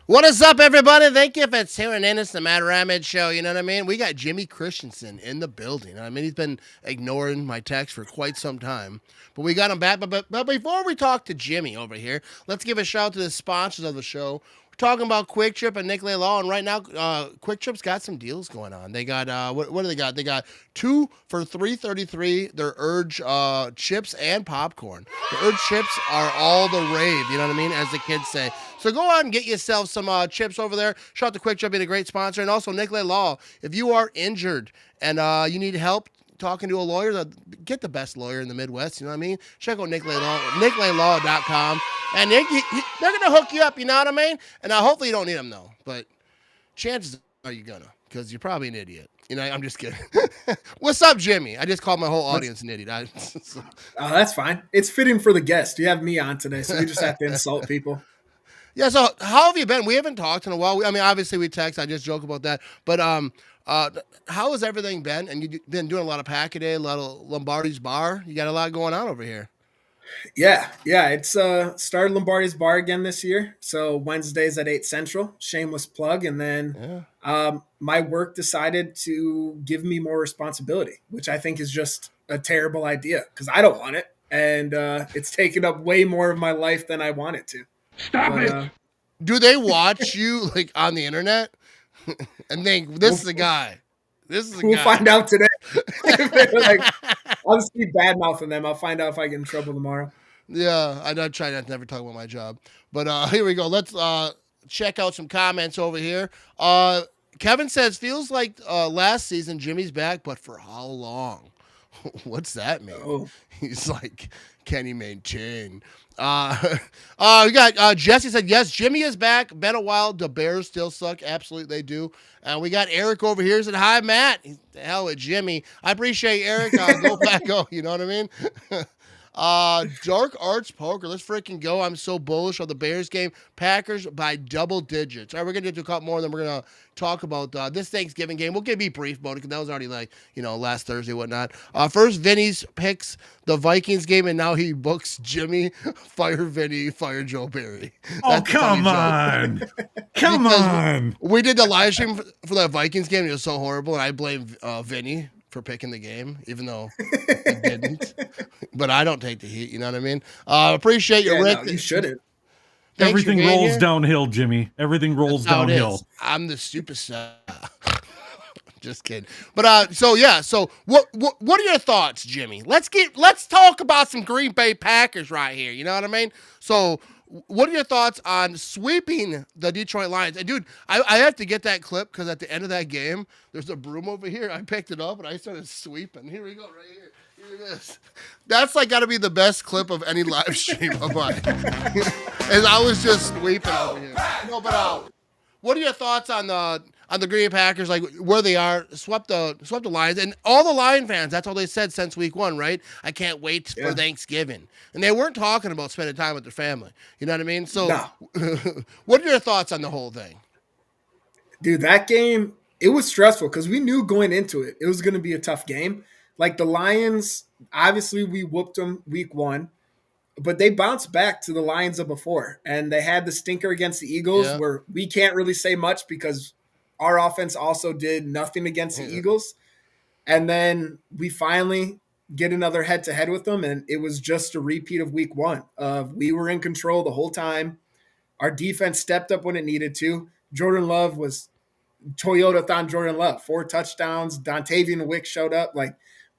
What is up, everybody? Thank you for tuning in. It's the Matt Ramage Show. You know what I mean? We got Jimmy Christensen in the building. I mean, he's been ignoring my text for quite some time, but we got him back. But before we talk to Jimmy over here, let's give a shout out to the sponsors of the show. We're talking about Quick Trip and Nicolay Law, and right now, Quick Trip's got some deals going on. They got what do they got? They got 2 for $3.33. Their Urge chips and popcorn. The Urge chips are all the rave. You know what I mean? As the kids say. So go out and get yourself some chips over there. Shout out to Quick Trip, being a great sponsor. And also Nicolay Law. If you are injured and you need help talking to a lawyer, get the best lawyer in the Midwest. You know what I mean? Check out Nicolay Law, nicolaylaw.com. And they're going to hook you up. You know what I mean? And hopefully you don't need them, though. But chances are you're going to, because you're probably an idiot. You know, I'm just kidding. What's up, Jimmy? I just called my whole audience an idiot. Oh, that's fine. It's fitting for the guest. You have me on today, so we just have to insult people. Yeah, so how have you been? We haven't talked in a while. I mean, obviously we text. I just joke about that. But how has everything been? And you've been doing a lot of Pack-A-Day, a lot of Lombardi's Bar. You got a lot going on over here. Yeah. It's started Lombardi's Bar again this year. So Wednesdays at 8 Central, shameless plug. And then my work decided to give me more responsibility, which I think is just a terrible idea because I don't want it. And it's taken up way more of my life than I want it to. Stop it. Do they watch you like on the internet and think this is the guy? This is the guy. We'll find out today. Like, I'll just keep bad mouthing them. I'll find out if I get in trouble tomorrow. Yeah, I try not to never talk about my job. But here we go. Let's check out some comments over here. Kevin says, feels like last season Jimmy's back, but for how long? What's that mean? Oh. He's like, can he maintain? We got Jesse said, yes, Jimmy is back. Been a while. The Bears still suck. Absolutely, they do. We got Eric over here. Said, hi, Matt. The hell with Jimmy. I appreciate Eric. Go back. Go. You know what I mean? Dark Arts Poker. Let's freaking go. I'm so bullish on the Bears game. Packers by double digits. All right, we're going to do a couple more, then we're going to talk about this Thanksgiving game. We'll be brief about it because that was already last Thursday, whatnot. First, Vinny's picks the Vikings game, and now he books Jimmy. Fire Vinny, fire Joe Barry. Oh, come on. Come on. We did the live stream for that Vikings game. It was so horrible, and I blame Vinny for picking the game, even though he didn't. But I don't take the heat, you know what I mean? Appreciate you, Rick. No, you shouldn't. Everything rolls downhill, Jimmy. Everything rolls downhill. I'm the superstar. Just kidding. But so what are your thoughts, Jimmy? Let's talk about some Green Bay Packers right here. You know what I mean? So what are your thoughts on sweeping the Detroit Lions? And dude, I have to get that clip because at the end of that game, there's a broom over here. I picked it up and I started sweeping. Here we go, right here. Here it is. That's like got to be the best clip of any live stream of mine. As I was just sweeping over here. No, but what are your thoughts on the Green Bay Packers, like where they are, swept the Lions, and all the Lion fans? That's all they said since week 1, right? I can't wait for Thanksgiving, and they weren't talking about spending time with their family. You know what I mean? So, what are your thoughts on the whole thing, dude? That game, it was stressful because we knew going into it was going to be a tough game. Like the Lions, obviously we whooped them week 1. But they bounced back to the Lions of before, and they had the stinker against the Eagles where we can't really say much because our offense also did nothing against the Eagles. And then we finally get another head-to-head with them, and it was just a repeat of week 1. We were in control the whole time. Our defense stepped up when it needed to. Jordan Love was Toyota-thon Jordan Love. 4 touchdowns. Dontavian Wick showed up. Like,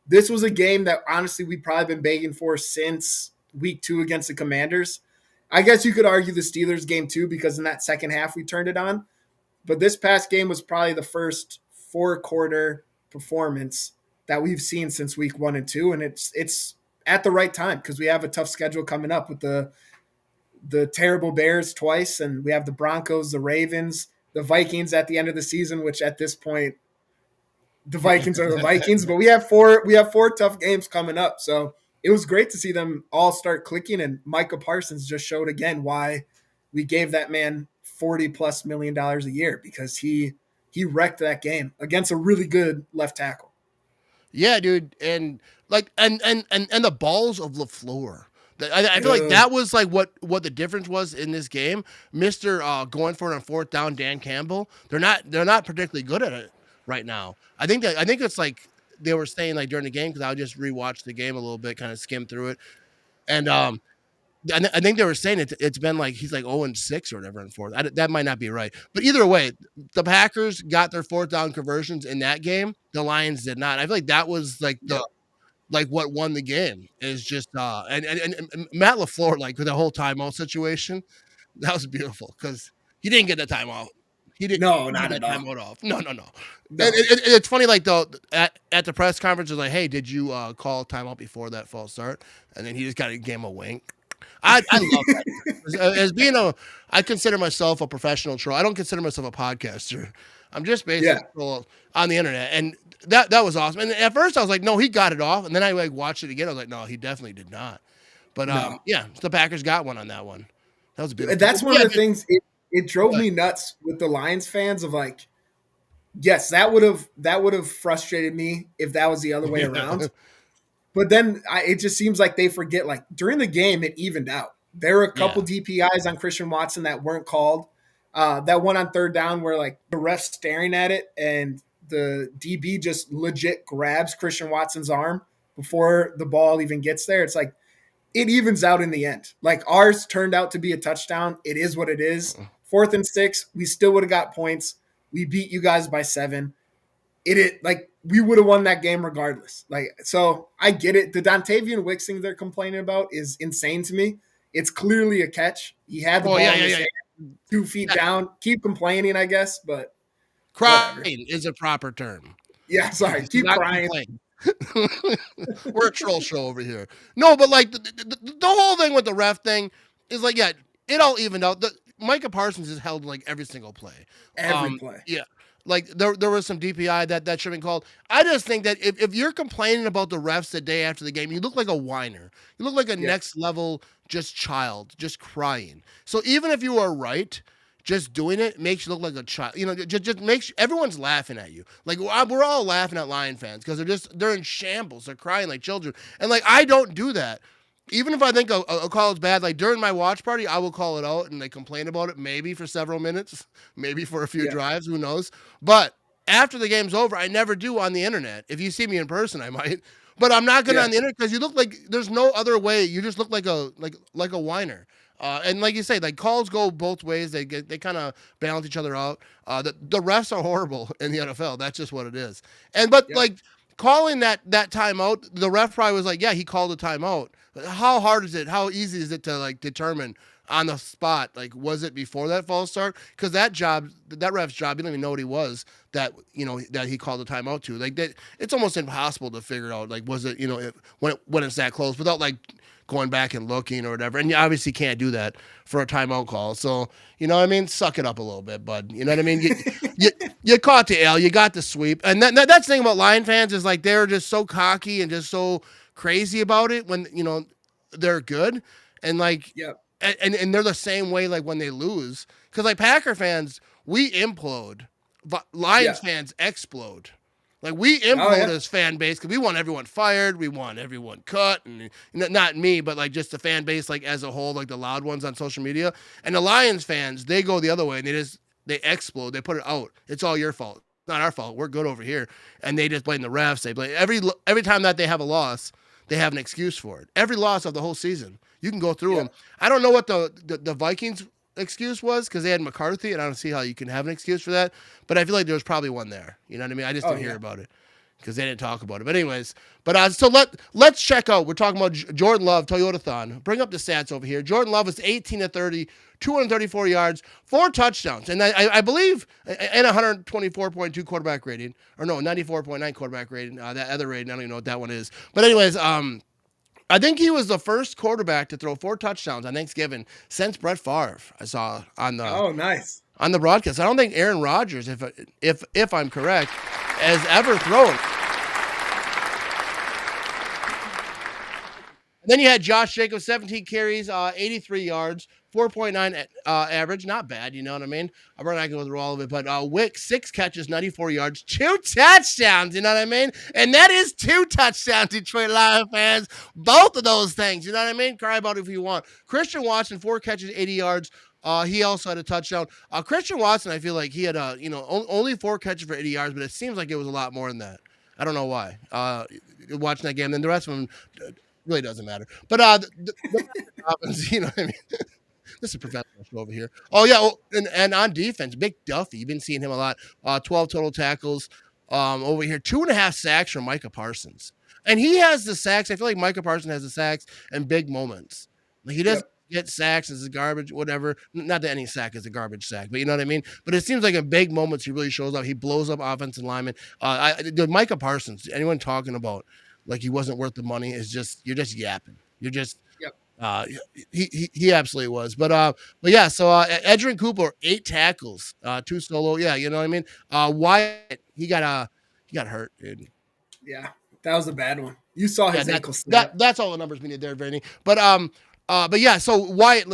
this was a game that, honestly, we've probably been begging for since – week 2 against the Commanders. I guess you could argue the Steelers game too, because in that second half we turned it on. But this past game was probably the first 4-quarter performance that we've seen since week 1 and 2, and it's at the right time because we have a tough schedule coming up with the terrible Bears twice, and we have the Broncos, the Ravens, the Vikings at the end of the season, which at this point the Vikings are the Vikings, but we have four tough games coming up. So it was great to see them all start clicking, and Micah Parsons just showed again why we gave that man $40+ million a year, because he wrecked that game against a really good left tackle. Yeah, dude, and like and the balls of LaFleur. I feel like that was like what the difference was in this game. Mister going for it on fourth down, Dan Campbell. They're not particularly good at it right now. I think it's like they were saying like during the game, because I just rewatched the game a little bit, kind of skimmed through it, and I think they were saying it's been like he's like 0-6 or whatever in fourth. That might not be right, but either way, the Packers got their fourth down conversions in that game. The Lions did not. I feel like that was like like what won the game is just and Matt LaFleur, like with the whole timeout situation, that was beautiful because he didn't get the timeout. He didn't No, get not the at all. timeout off. No. No. It's funny, like though at the press conference, it's like, hey, did you call timeout before that false start? And then he just got to give him a wink. I love that. As being I consider myself a professional troll. I don't consider myself a podcaster. I'm just basically on the internet, and that was awesome. And at first I was like, no, he got it off, and then I like watched it again. I was like, no, he definitely did not. But yeah, the Packers got one on that one. That was beautiful. That's one of the things. It drove me nuts with the Lions fans of like, yes, that would have frustrated me if that was the other way around. But then it just seems like they forget, like during the game, it evened out. There were a couple DPIs on Christian Watson that weren't called. That one on third down where like the ref's staring at it and the DB just legit grabs Christian Watson's arm before the ball even gets there. It's like it evens out in the end. Like ours turned out to be a touchdown. It is what it is. 4th and 6, we still would have got points. We beat you guys by 7. It like we would have won that game regardless. Like, so I get it. The Dontavian Wicks thing they're complaining about is insane to me. It's clearly a catch. He had the ball in his hand, 2 feet down. Keep complaining, I guess, but crying whatever. is a proper term. Yeah, sorry. Keep crying. We're a troll show over here. No, but like the whole thing with the ref thing is like, yeah, it all evened out. Micah Parsons is held like every single play. Every play. Yeah. Like there was some DPI that should have been called. I just think that if you're complaining about the refs the day after the game, you look like a whiner. You look like a next level just child, just crying. So even if you are right, just doing it makes you look like a child. You know, just makes everyone's laughing at you. Like we're all laughing at Lion fans because they're in shambles. They're crying like children. And like I don't do that. Even if I think a call is bad, like during my watch party, I will call it out and they complain about it maybe for several minutes, maybe for a few drives, who knows. But after the game's over, I never do on the internet. If you see me in person, I might. But I'm not going to on the internet because you look like there's no other way. You just look like a whiner. And like you say, like calls go both ways. They kind of balance each other out. The refs are horrible in the NFL. That's just what it is. But like calling that timeout, the ref probably was like, yeah, he called a timeout. How hard is it? How easy is it to like determine on the spot? Like, was it before that false start? Because that ref's job, you don't even know what he was. That he called a timeout to. Like that, it's almost impossible to figure out. Like, was it when it's that close without like going back and looking or whatever. And you obviously can't do that for a timeout call. So you know what I mean? Suck it up a little bit, bud. You know what I mean? You caught the L. You got the sweep. And that's the thing about Lion fans is like they're just so cocky and just so crazy about it when they're good, and like and they're the same way like when they lose, because like Packer fans, we implode, but Lions fans explode. Like we implode as fan base because we want everyone fired, we want everyone cut, and not me, but like just the fan base like as a whole, like the loud ones on social media. And the Lions fans, they go the other way and they explode, they put it out. It's all your fault, not our fault. We're good over here, and they just blame the refs. They blame every time that they have a loss. They have an excuse for it. Every loss of the whole season, you can go through them. I don't know what the Vikings excuse was because they had McCarthy, and I don't see how you can have an excuse for that. But I feel like there was probably one there. You know what I mean? I just didn't hear about it. because they didn't talk about it. But anyways, so let's check out. We're talking about Jordan Love, Toyotathon. Bring up the stats over here. Jordan Love is 18 to 30, 234 yards, 4 touchdowns, and I believe and 124.2 quarterback rating, or no, 94.9 quarterback rating. That other rating, I don't even know what that one is. But anyways, I think he was the first quarterback to throw 4 touchdowns on Thanksgiving since Brett Favre. I saw on the nice on the broadcast. I don't think Aaron Rodgers, if I'm correct, has ever thrown. Then you had Josh Jacobs, 17 carries, 83 yards, 4.9 average. Not bad, you know what I mean? I'm not going to go through all of it, but Wick, 6 catches, 94 yards, 2 touchdowns, you know what I mean? And that is 2 touchdowns, Detroit Lions fans. Both of those things, you know what I mean? Cry about it if you want. Christian Watson, 4 catches, 80 yards. He also had a touchdown. Christian Watson, I feel like he had only 4 catches for 80 yards, but it seems like it was a lot more than that. I don't know why. Watching that game, then the rest of them really doesn't matter. But you know what I mean? This is a professional show over here. Oh yeah, and on defense, Big Duffy. You've been seeing him a lot. 12 total tackles. Over here, 2.5 sacks from Micah Parsons, and he has the sacks. I feel like Micah Parsons has the sacks and big moments. Like he doesn't get sacks as a garbage, whatever. Not that any sack is a garbage sack, but you know what I mean. But it seems like in big moments he really shows up. He blows up offensive linemen. Micah Parsons. Anyone talking about like he wasn't worth the money is you're just yapping. You're just. He absolutely was, but yeah. So Edgerrin Cooper, 8 tackles, 2 solo. Yeah, you know what I mean. Wyatt, he got hurt, dude. Yeah, that was a bad one. You saw his ankle snap. That's all the numbers we need there, Vinny. But yeah. So Wyatt,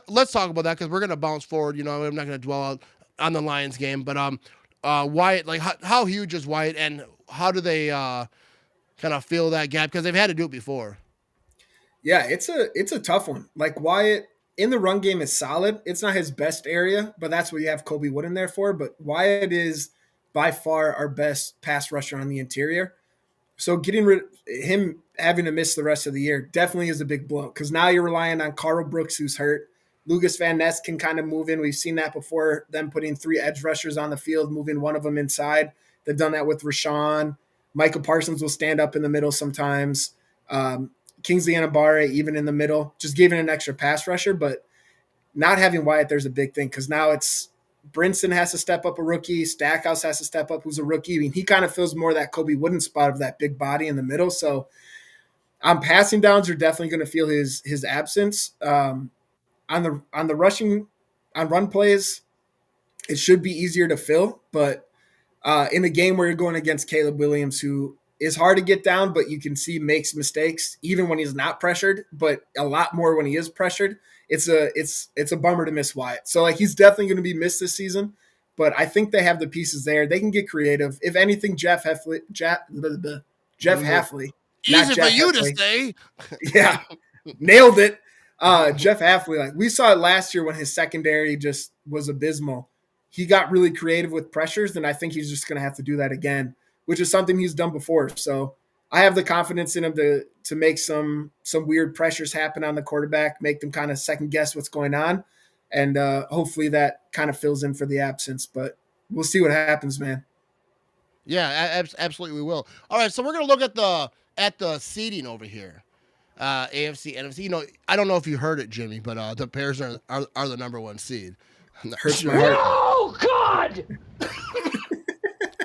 let's talk about that because we're gonna bounce forward. You know, I'm not gonna dwell on the Lions game, but Wyatt, like how huge is Wyatt, and how do they kind of fill that gap because they've had to do it before. Yeah, it's a tough one. Like Wyatt in the run game is solid. It's not his best area, but that's what you have Kobe Wood in there for. But Wyatt is by far our best pass rusher on the interior. So getting rid of him having to miss the rest of the year definitely is a big blow because now you're relying on Carl Brooks, who's hurt. Lucas Van Ness can kind of move in. We've seen that before, them putting 3 edge rushers on the field, moving one of them inside. They've done that with Rashawn. Michael Parsons will stand up in the middle sometimes. Kingsley Anabare even in the middle, just giving an extra pass rusher, but not having Wyatt there's a big thing because now it's Brinson has to step up, a rookie. Stackhouse has to step up, who's a rookie. I mean, he kind of fills more of that Kobe Wooden spot of that big body in the middle. So on passing downs, you're definitely going to feel his absence. On the rushing, on run plays, it should be easier to fill, but in a game where you're going against Caleb Williams, who is hard to get down, but you can see makes mistakes even when he's not pressured, but a lot more when he is pressured. It's a bummer to miss Wyatt. So like he's definitely going to be missed this season, but I think they have the pieces there. They can get creative. If anything, Jeff Hafley, easy for you to say. Yeah, nailed it. Jeff Hafley, like we saw it last year when his secondary just was abysmal. He got really creative with pressures, and I think he's just going to have to do that again, which is something he's done before. So I have the confidence in him to make some weird pressures happen on the quarterback, make them kind of second guess what's going on, and hopefully that kind of fills in for the absence. But we'll see what happens, man. Yeah, absolutely we will. All right, so we're going to look at the seeding over here. AFC, NFC. You know, I don't know if you heard it, Jimmy, but the Bears are the number 1 seed. Hurts my heart. Oh God!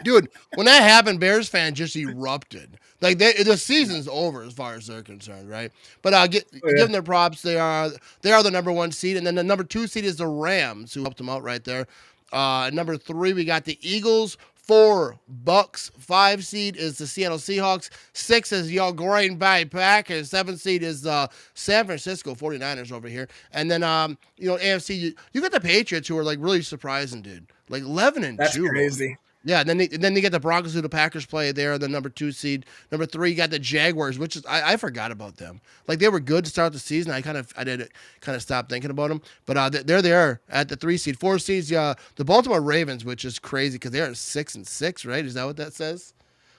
Dude, when that happened, Bears fans just erupted. Like the season's over as far as they're concerned, right? But give them their props. They are the number 1 seed, and then the number 2 seed is the Rams, who helped them out right there. Number 3, we got the Eagles. 4, Bucks. 5 seed is the Seattle Seahawks. 6 is your Green Bay Packers. 7 seed is the San Francisco 49ers over here. And then, AFC, you got the Patriots, who are like really surprising, dude. Like 11-2. That's crazy. Yeah, and then they get the Broncos, who the Packers play there, the number 2 seed. Number 3, you got the Jaguars, which is I forgot about them. Like they were good to start the season. I did kind of stop thinking about them, but they're there at the 3 seed. 4 seeds, the Baltimore Ravens, which is crazy because they're at 6-6, right? Is that what that says?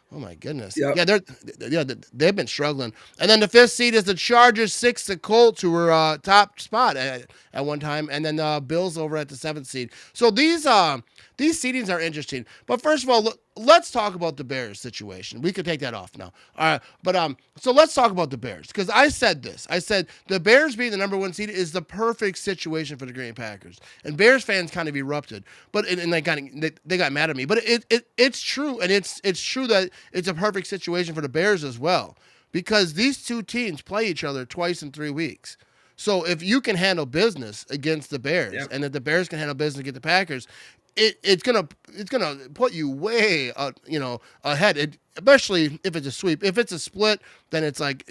Oh my goodness. Yep. Yeah, they've been struggling. And then the 5th seed is the Chargers. 6, the Colts, who were top spot at one time, and then the Bills over at the 7th seed. So these seedings are interesting. But first of all, let's talk about the Bears situation. We could take that off now. All right, but so let's talk about the Bears because I said this. I said the Bears being the number 1 seed is the perfect situation for the Green Bay Packers, and Bears fans kind of erupted, but and they got mad at me. But it's true, and it's true that it's a perfect situation for the Bears as well because these two teams play each other twice in 3 weeks. So if you can handle business against the Bears, Yep. and if the Bears can handle business against the Packers, it's gonna put you way ahead. Especially if it's a sweep. If it's a split, then it's like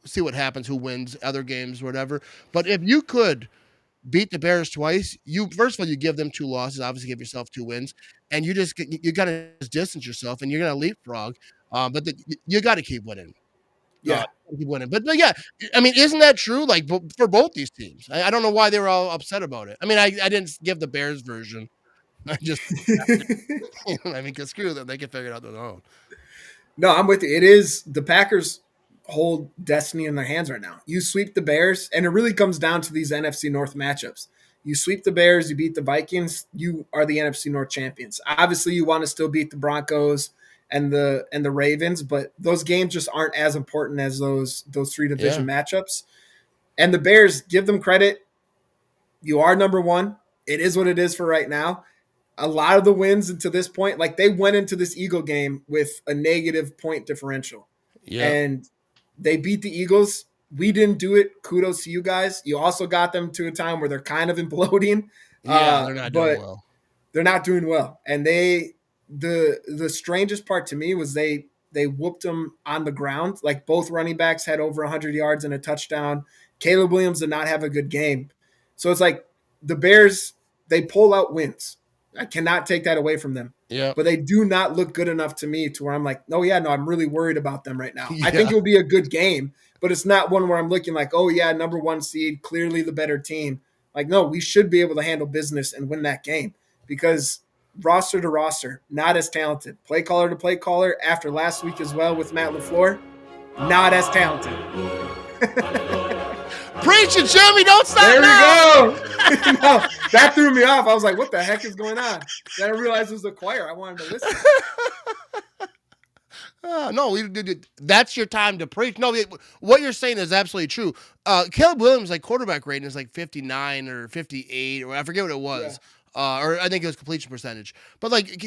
see what happens, who wins other games, whatever. But if you could beat the Bears twice, you first of all you give them 2 losses, obviously give yourself 2 wins, and you gotta distance yourself, and you're gonna leapfrog. But you got to keep winning. Yeah. Keep winning. But yeah, I mean, isn't that true? Like for both these teams, I don't know why they were all upset about it. I mean, I didn't give the Bears version. I just, I mean, because screw them, they can figure it out on their own. No, I'm with you. It is the Packers hold destiny in their hands right now. You sweep the Bears, and it really comes down to these NFC North matchups. You sweep the Bears, you beat the Vikings, you are the NFC North champions. Obviously, you want to still beat the Broncos and the Ravens, but those games just aren't as important as those 3 division matchups. And the Bears, give them credit. You are number 1. It is what it is for right now. A lot of the wins until this point, like they went into this Eagle game with a negative point differential. Yeah. And they beat the Eagles. We didn't do it. Kudos to you guys. You also got them to a time where they're kind of imploding. Yeah, they're not doing well. They're not doing well. And the strangest part to me was they whooped them on the ground. Like both running backs had over 100 yards and a touchdown. Caleb Williams did not have a good game. So it's like the Bears, they pull out wins. I cannot take that away from them. Yeah. But they do not look good enough to me to where I'm like, oh, yeah, no, I'm really worried about them right now. Yeah. I think it will be a good game, but it's not one where I'm looking like, oh, yeah, number 1 seed, clearly the better team. Like, no, we should be able to handle business and win that game because roster to roster, not as talented. Play caller to play caller after last week as well with Matt LaFleur, not as talented. Preach it, Jimmy. Don't stop there now. we go. No, that threw me off. I was like, what the heck is going on? Then I realized it was the choir. I wanted to listen. No, that's your time to preach. No, what you're saying is absolutely true. Caleb Williams, like quarterback rating is like 59 or 58, or I forget what it was. Yeah. Or I think it was completion percentage. But like,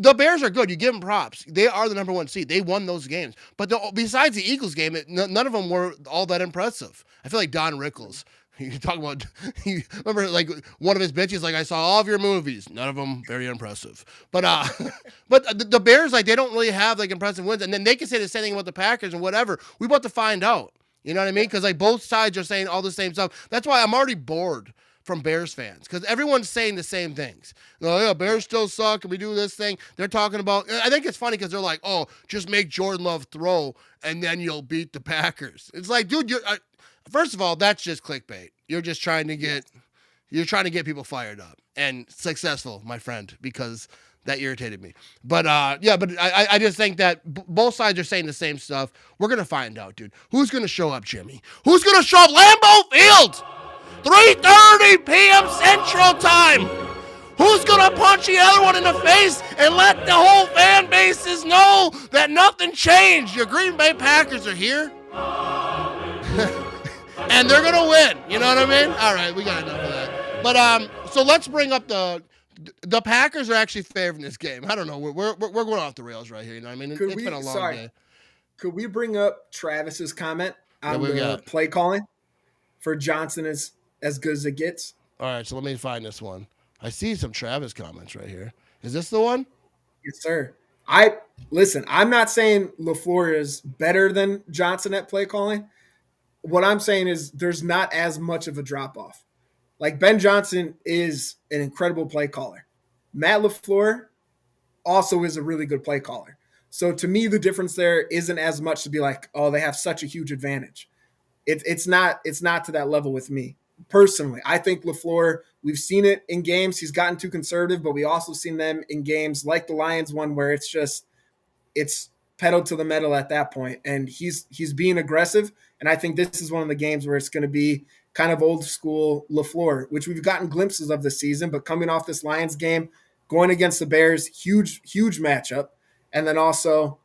the Bears are good. You give them props. They are the number 1 seed. They won those games. But besides the Eagles game, none of them were all that impressive. I feel like Don Rickles. You talk about, remember like one of his bitches, like I saw all of your movies, none of them very impressive. But the Bears, like they don't really have like impressive wins, and then they can say the same thing about the Packers and whatever. We about to find out. You know what I mean? Because like both sides are saying all the same stuff. That's why I'm already bored from Bears fans because everyone's saying the same things. Oh yeah, Bears still suck, and we do this thing. They're talking about. I think it's funny because they're like, oh, just make Jordan Love throw, and then you'll beat the Packers. It's like, dude, first of all, that's just clickbait. You're just trying to get people fired up and successful, my friend, because that irritated me. But I just think that both sides are saying the same stuff. We're gonna find out, dude. Who's gonna show up, Jimmy? Who's gonna show up? Lambeau Field, 3:30 p.m. Central Time. Who's gonna punch the other one in the face and let the whole fan bases know that nothing changed? Your Green Bay Packers are here. And they're gonna win. You know what I mean? All right, we got enough of that. But so let's bring up the Packers are actually favoring this game. I don't know. We're going off the rails right here. You know what I mean? It's been a long day. Could we bring up Travis's comment on the play calling for Johnson is as good as it gets? All right, so let me find this one. I see some Travis comments right here. Is this the one? Yes, sir. Listen, I'm not saying LaFleur is better than Johnson at play calling. What I'm saying is there's not as much of a drop-off. Like Ben Johnson is an incredible play caller. Matt LaFleur also is a really good play caller. So to me, the difference there isn't as much to be like, oh, they have such a huge advantage. It's not to that level with me. Personally, I think LaFleur, we've seen it in games. He's gotten too conservative, but we also seen them in games like the Lions one where it's pedal to the metal at that point. And he's being aggressive. And I think this is one of the games where it's going to be kind of old school LaFleur, which we've gotten glimpses of this season. But coming off this Lions game, going against the Bears, huge matchup. And then also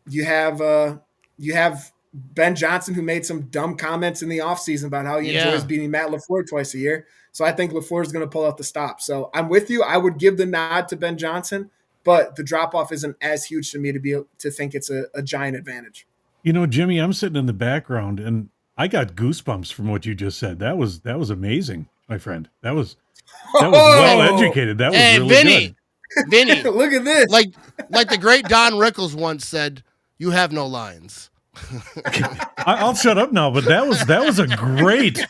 you have Ben Johnson, who made some dumb comments in the offseason about how he enjoys beating Matt LaFleur twice a year. So I think LaFleur is going to pull out the stop. So I'm with you. I would give the nod to Ben Johnson, but the drop-off isn't as huge to me to think it's a giant advantage. Jimmy, I'm sitting in the background, and I got goosebumps from what you just said. That was amazing, my friend. That was well educated. That was really Vinny, good. Vinny, look at this. Like the great Don Rickles once said, "You have no lines." I'll shut up now, but that was a great.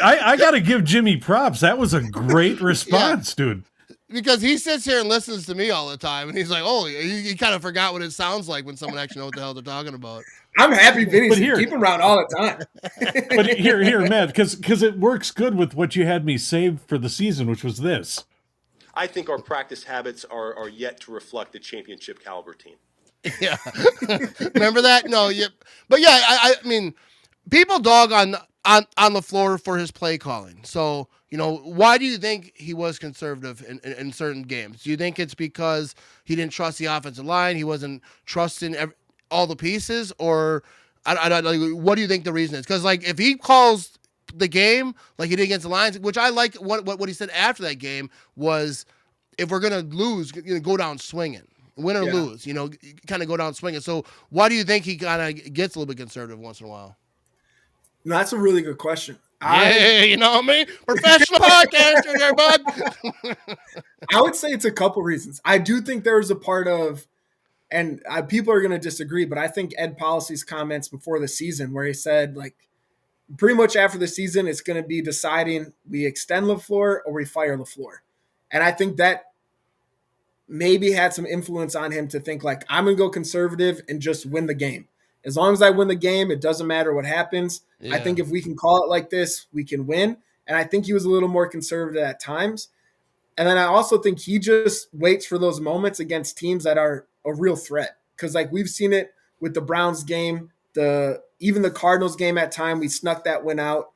I got to give Jimmy props. That was a great response, dude. Because he sits here and listens to me all the time, and he's like, "Oh, he kind of forgot what it sounds like when someone actually knows what the hell they're talking about." I'm happy Vinny's keep him around all the time. But here, Matt, because it works good with what you had me save for the season, which was this. I think our practice habits are yet to reflect the championship caliber team. Yeah. Remember that? No, yeah. But yeah, I mean, people dog on LaFleur for his play calling. So, why do you think he was conservative in certain games? Do you think it's because he didn't trust the offensive line? He wasn't trusting all the pieces? Or what do you think the reason is? Because, if he calls the game like he did against the Lions, which I like what he said after that game was, if we're going to lose, go down swinging. Win or lose, kind of go down swinging. So why do you think he kind of gets a little bit conservative once in a while? No, that's a really good question. You know what I mean? Professional podcaster there, bud. I would say it's a couple reasons. I do think there was a part of, and people are going to disagree, but I think Ed Policy's comments before the season where he said, pretty much after the season, it's going to be deciding we extend LaFleur or we fire LaFleur. And I think that maybe had some influence on him to think I'm going to go conservative and just win the game. As long as I win the game, it doesn't matter what happens. Yeah. I think if we can call it like this, we can win. And I think he was a little more conservative at times. And then I also think he just waits for those moments against teams that are a real threat. Because we've seen it with the Browns game, even the Cardinals game at time, we snuck that win out.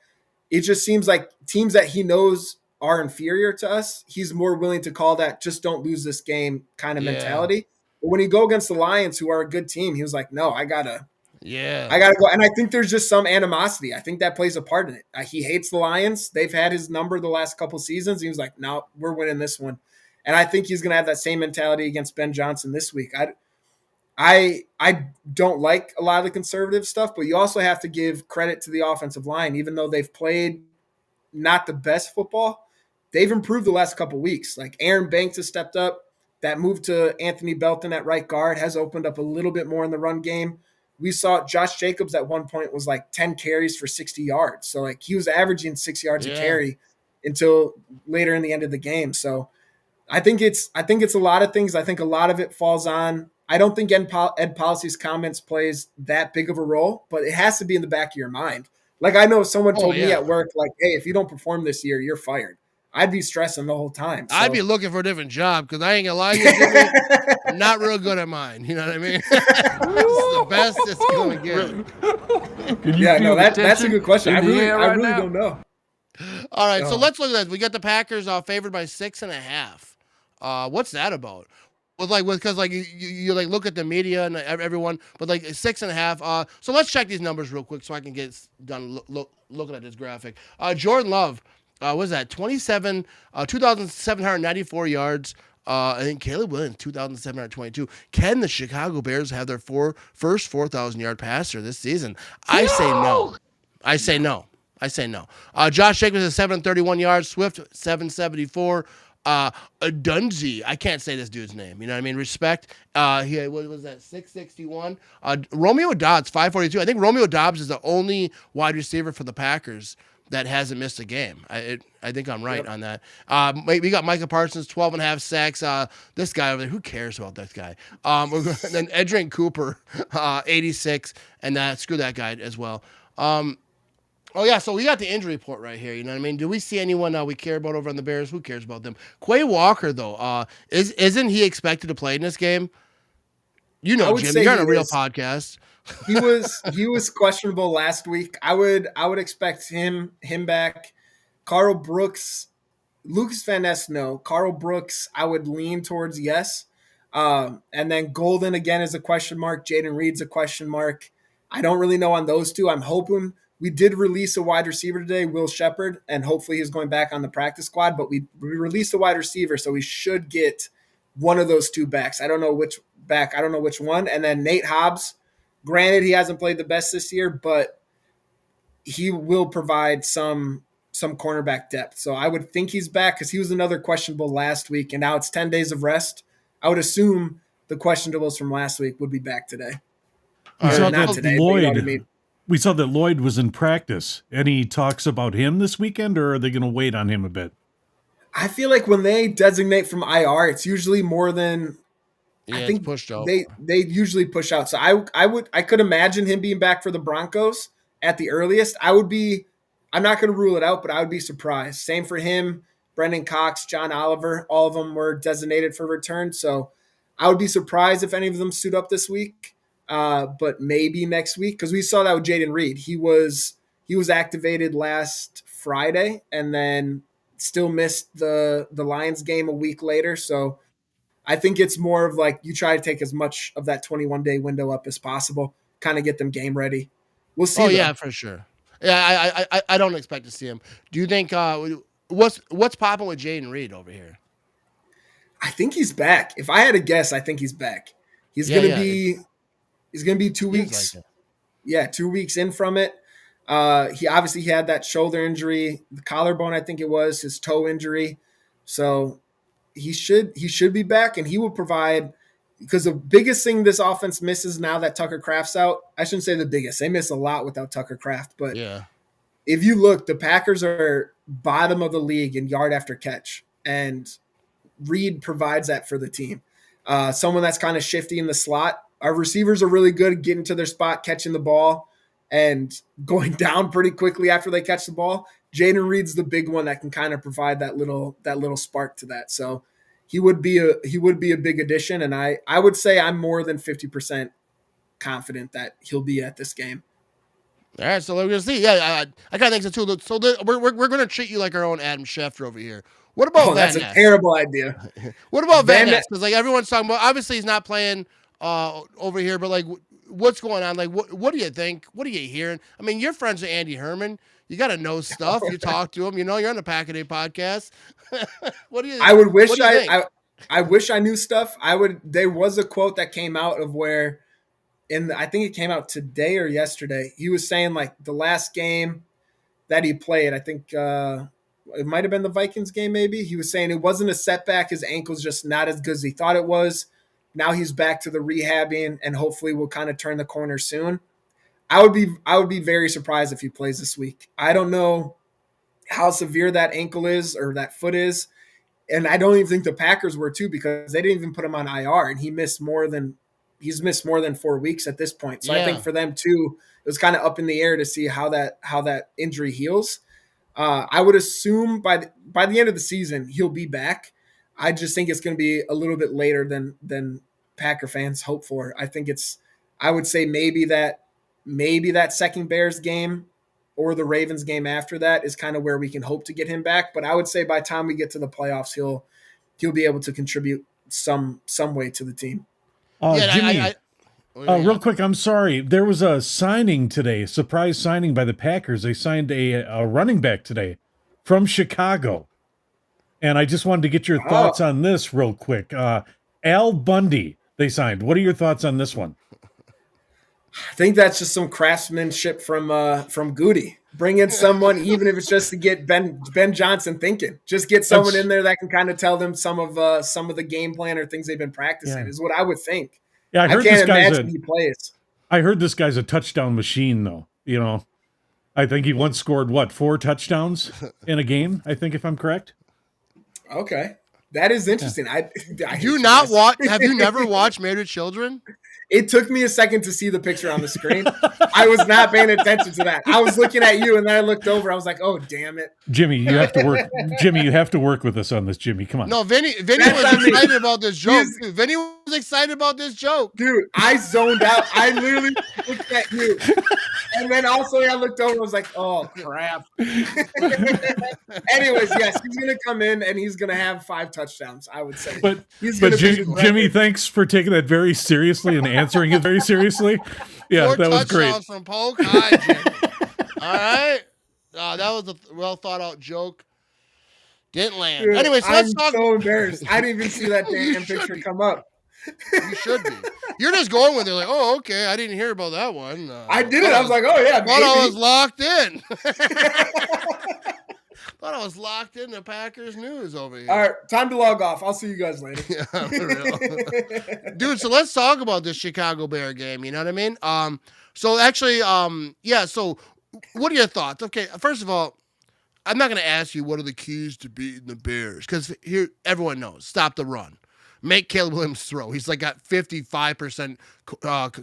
It just seems like teams that he knows are inferior to us, he's more willing to call that just don't lose this game kind of mentality. But when you go against the Lions, who are a good team, he was like, no, I gotta go. And I think there's just some animosity. I think that plays a part in it. He hates the Lions. They've had his number the last couple seasons. He was like, no, we're winning this one. And I think he's going to have that same mentality against Ben Johnson this week. I don't like a lot of the conservative stuff, but you also have to give credit to the offensive line. Even though they've played not the best football, they've improved the last couple weeks. Aaron Banks has stepped up. That move to Anthony Belton at right guard has opened up a little bit more in the run game. We saw Josh Jacobs at one point was 10 carries for 60 yards. So he was averaging 6 yards a carry until later in the end of the game. So I think it's a lot of things. I think a lot of it falls on. I don't think Ed Policy's comments plays that big of a role, but it has to be in the back of your mind. I know someone told me at work, hey, if you don't perform this year, you're fired. I'd be stressing the whole time. So. I'd be looking for a different job because I ain't gonna lie to you, Jimmy, I'm not real good at mine. You know what I mean? It's the best it's gonna get. That's a good question. I really don't know. All right, so let's look at this. We got the Packers favored by 6.5. What's that about? Because you look at the media and everyone, but 6.5. So let's check these numbers real quick so I can get done looking at this graphic. Jordan Love. What was that? 2,794 yards. I think Caleb Williams, 2,722. Can the Chicago Bears have their first 4,000-yard passer this season? I say no. I say no. Josh Jacobs is 731 yards. Swift, 774. Dunzy, I can't say this dude's name. You know what I mean? Respect. What was that? 661. Romeo Doubs, 542. I think Romeo Doubs is the only wide receiver for the Packers that hasn't missed a game. I think I'm right on that. We got Micah Parsons, 12.5 sacks. This guy over there, who cares about this guy? Then Edgerrin Cooper, 86, and screw that guy as well. So we got the injury report right here. You know what I mean? Do we see anyone we care about over on the Bears? Who cares about them? Quay Walker, though, isn't he expected to play in this game? You know, Jim, you're on a real podcast. He was questionable last week. I would expect him back. Carl Brooks Lucas Van Ness, no. Carl Brooks, I would lean towards yes. And then Golden again is a question mark. Jaden Reed's a question mark. I don't really know on those two. I'm hoping we did release a wide receiver today, Will Shepard, and hopefully he's going back on the practice squad. But we released a wide receiver, so we should get one of those two backs. I don't know which back. I don't know which one. And then Nate Hobbs. Granted, he hasn't played the best this year, but he will provide some cornerback depth. So I would think he's back because he was another questionable last week, and now it's 10 days of rest. I would assume the questionables from last week would be back today. We saw not that today, but you know what I Lloyd. mean. We saw that Lloyd was in practice. Any talks about him this weekend, or are they going to wait on him a bit? I feel like when they designate from IR, it's usually more than Yeah, I think it's pushed out. they usually push out. So I could imagine him being back for the Broncos at the earliest. I'm not going to rule it out, but I would be surprised. Same for him, Brendan Cox, John Oliver, all of them were designated for return. So I would be surprised if any of them suit up this week, but maybe next week because we saw that with Jaden Reed. He was activated last Friday and then still missed the Lions game a week later. So I think it's more of like you try to take as much of that 21-day window up as possible, kind of get them game ready. We'll see. Oh yeah, for sure. Yeah, I don't expect to see him. Do you think what's popping with Jaden Reed over here? I think he's back. If I had to guess, I think he's back. He's gonna be 2 weeks. Like 2 weeks in from it. He obviously had that shoulder injury, the collarbone, I think it was, his toe injury. So he should be back, and he will provide because the biggest thing this offense misses now that Tucker Kraft's out. I shouldn't say the biggest. They miss a lot without Tucker Kraft, but yeah. If you look, the Packers are bottom of the league in yard after catch, and Reed provides that for the team. Someone that's kind of shifty in the slot. Our receivers are really good at getting to their spot, catching the ball, and going down pretty quickly after they catch the ball. Jaden Reed's the big one that can kind of provide that little spark to that. So he would be a big addition, and I would say I'm more than 50% confident that he'll be at this game. All right, so we're gonna see. Yeah, I kind of think so too. So we're gonna treat you like our own Adam Schefter over here. What about Van That's Ness? a terrible idea. What about Van Ness? Because like everyone's talking about, obviously he's not playing over here, but like what's going on? Like what do you think? What are you hearing? I mean, you're friends with Andy Herman. You got to know stuff. You talk to him. You know, you're on the Pack a Day podcast. What do you? I would wish I wish I knew stuff. There was a quote that came out of where. I think it came out today or yesterday. He was saying like the last game that he played, I think it might have been the Vikings game maybe. He was saying it wasn't a setback. His ankle's just not as good as he thought it was. Now he's back to the rehabbing and hopefully will kind of turn the corner soon. I would be very surprised if he plays this week. I don't know how severe that ankle is or that foot is. And I don't even think the Packers were too because they didn't even put him on IR and he's missed more than 4 weeks at this point. So I think for them too, it was kind of up in the air to see how that injury heals. I would assume by the end of the season he'll be back. I just think it's going to be a little bit later than Packer fans hope for. I would say maybe that second Bears game or the Ravens game after that is kind of where we can hope to get him back. But I would say by the time we get to the playoffs, he'll be able to contribute some way to the team. Jimmy, real quick, I'm sorry. There was a signing today, a surprise signing by the Packers. They signed a running back today from Chicago. And I just wanted to get your thoughts on this real quick. Al Bundy, they signed. What are your thoughts on this one? I think that's just some craftsmanship from Goody. Bring in someone, even if it's just to get Ben Johnson thinking. Just get someone in there that can kind of tell them some of the game plan or things they've been practicing. Is what I would think. Yeah, I can't imagine he plays. I heard this guy's a touchdown machine, though. You know, I think he once scored 4 touchdowns in a game. I think, if I'm correct. Okay, that is interesting. I do not watch. Have you never watched Married with Children? It took me a second to see the picture on the screen. I was not paying attention to that. I was looking at you, and then I looked over. I was like, "Oh, damn it, Jimmy, you have to work. Jimmy, you have to work with us on this. Jimmy, come on. No, Vinny That's was on me. excited about this joke. Dude, Vinny was excited about this joke. Dude, I zoned out. I literally looked at you. And then also I looked over and was like, oh, crap. Anyways, yes, he's going to come in and he's going to have 5 touchdowns, I would say. But he's gonna Jimmy, thanks for taking that very seriously and answering it very seriously. Yeah, 4 that was great. touchdowns from Polk. Hi, Jimmy. All right. That was a well thought out joke. Didn't land. Dude, Anyway, so let's talk. I'm so embarrassed. I didn't even see that damn picture come up. You should be. You're just going with it like, oh, okay. I didn't hear about that one. I didn't. I was like, oh, yeah, thought I was locked in. Thought I was locked in the Packers news over here. All right, time to log off. I'll see you guys later. Yeah, for real. Dude, so let's talk about this Chicago Bear game. You know what I mean? So actually, so what are your thoughts? Okay, first of all, I'm not going to ask you what are the keys to beating the Bears, because here everyone knows. Stop the run. Make Caleb Williams throw. He's like got 55%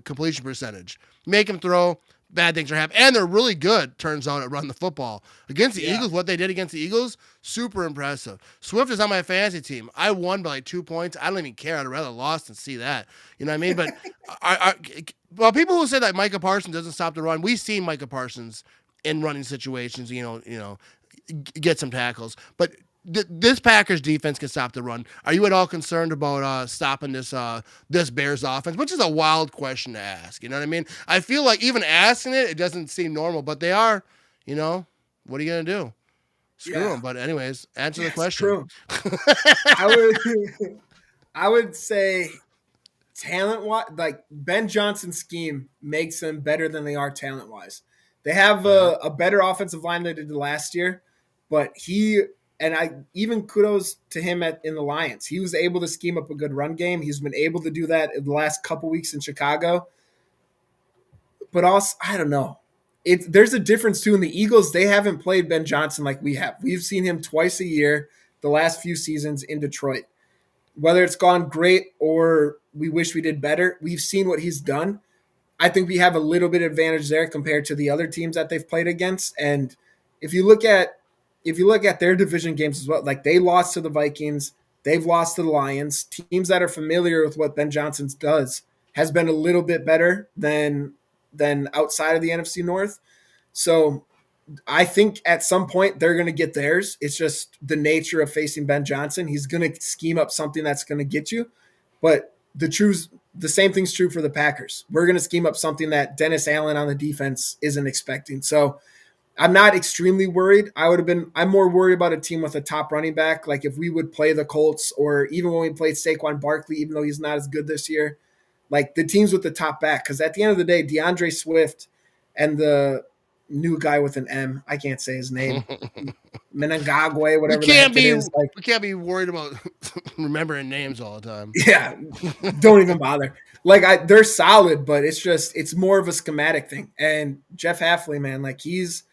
completion percentage. Make him throw. Bad things are happening. And they're really good, turns out, at running the football. Against the Eagles, what they did against the Eagles, super impressive. Swift is on my fantasy team. I won by like 2 points. I don't even care. I'd rather lost than see that. You know what I mean? But well, people who say that Micah Parsons doesn't stop the run, we've seen Micah Parsons in running situations, get some tackles. But this Packers defense can stop the run. Are you at all concerned about stopping this Bears offense? Which is a wild question to ask. You know what I mean? I feel like even asking it doesn't seem normal, but they are. You know, what are you gonna do? Screw them. But anyways, answer the question. True. I would say talent-wise, like Ben Johnson's scheme makes them better than they are talent-wise. They have a better offensive line than they did last year, but I even kudos to him in the Lions. He was able to scheme up a good run game. He's been able to do that in the last couple weeks in Chicago. But also, I don't know. There's a difference too in the Eagles. They haven't played Ben Johnson like we have. We've seen him twice a year the last few seasons in Detroit. Whether it's gone great or we wish we did better, we've seen what he's done. I think we have a little bit of advantage there compared to the other teams that they've played against. And if you look at their division games as well, like they lost to the Vikings, they've lost to the Lions. Teams that are familiar with what Ben Johnson does has been a little bit better than outside of the NFC North. So I think at some point they're going to get theirs. It's just the nature of facing Ben Johnson. He's going to scheme up something that's going to get you. But the same thing's true for the Packers. We're going to scheme up something that Dennis Allen on the defense isn't expecting. So I'm not extremely worried. I'm more worried about a team with a top running back. Like if we would play the Colts, or even when we played Saquon Barkley, even though he's not as good this year, like the teams with the top back. Because at the end of the day, DeAndre Swift and the new guy with an M, I can't say his name, Menangagwe, whatever the heck it is. Like, we can't be worried about remembering names all the time. Yeah, don't even bother. Like they're solid, but it's more of a schematic thing. And Jeff Hafley, man, like he's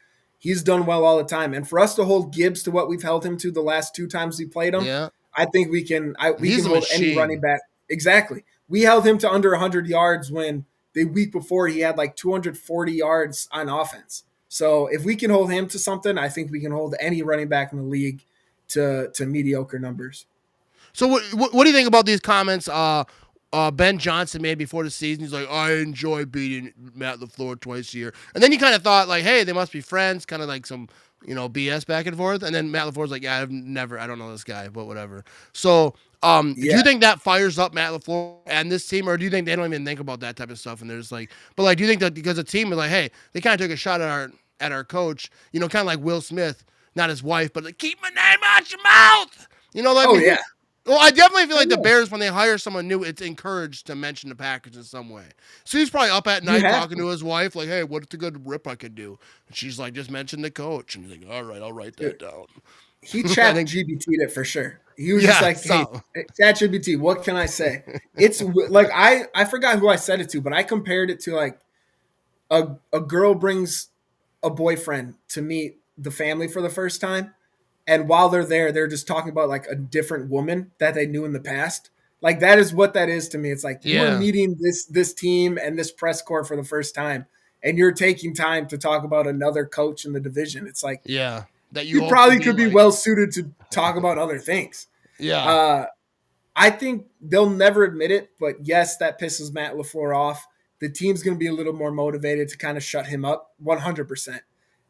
done well all the time. And for us to hold Gibbs to what we've held him to the last 2 times we played him, I think we can hold any running back. Exactly. We held him to under 100 yards when the week before he had like 240 yards on offense. So if we can hold him to something, I think we can hold any running back in the league to mediocre numbers. So what do you think about these comments Ben Johnson made before the season? He's like, I enjoy beating Matt LaFleur twice a year. And then you kind of thought like, hey, they must be friends, kind of like some, BS back and forth. And then Matt LaFleur's like, yeah, I don't know this guy, but whatever. So do you think that fires up Matt LaFleur and this team, or do you think they don't even think about that type of stuff? And they're just like, but like, do you think that because the team is like, hey, they kind of took a shot at our coach, kind of like Will Smith, not his wife, but like, keep my name out your mouth. Yeah. Well, I definitely feel like the Bears, when they hire someone new, it's encouraged to mention the Packers in some way. So he's probably up at night talking to his wife, like, hey, what's a good rip I could do? And she's like, just mention the coach. And he's like, all right, I'll write that down. He chat GBT'd it for sure. He was just like, hey, chat GBT, what can I say? It's like, I forgot who I said it to, but I compared it to like a girl brings a boyfriend to meet the family for the first time. And while they're there, they're just talking about like a different woman that they knew in the past. Like that is what that is to me. It's like you are Yeah. meeting this team and this press corps for the first time, and you're taking time to talk about another coach in the division. It's like Yeah. That you you hope to probably be could be like. well suited to talk about other things. Yeah. I think they'll never admit it, but yes, that pisses Matt LaFleur off. The team's going to be a little more motivated to kind of shut him up 100%.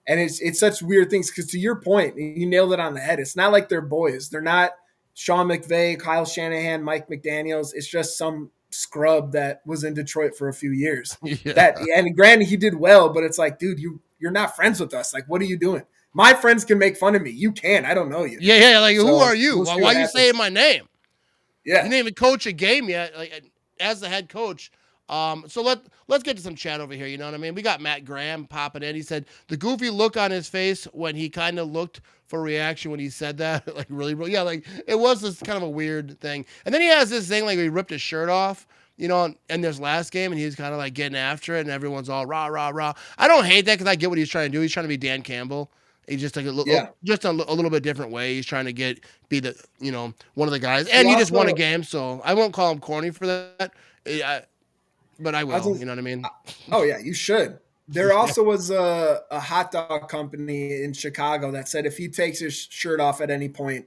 And it's such weird things because to your point, you nailed it on the head. It's not like they're boys. They're not Sean McVay, Kyle Shanahan, Mike McDaniels. It's just some scrub that was in Detroit for a few years. Yeah. And granted, he did well, but it's like, dude, you're not friends with us. Like, what are you doing? My friends can make fun of me. You can't. I don't know you. Yeah. Like, So, who are you? we'll see Why what are you happens. saying my name? Yeah. You didn't even coach a game yet, like as the head coach. So let's get to some chat over here. You know what I mean? We got Matt Graham popping in. He said the goofy look on his face when he kind of looked for reaction when he said that, like really, yeah, like it was this kind of a weird thing. And then he has this thing like he ripped his shirt off, you know, in this last game, and he's kind of like getting after it, and everyone's all rah rah rah. I don't hate that because I get what he's trying to do. He's trying to be Dan Campbell. He's just like a little bit different way. He's trying to be the, you know, one of the guys, and he just won a game, so I won't call him corny for that. But I will. You know what I mean? Oh yeah, you should. There also was a hot dog company in Chicago that said if he takes his shirt off at any point,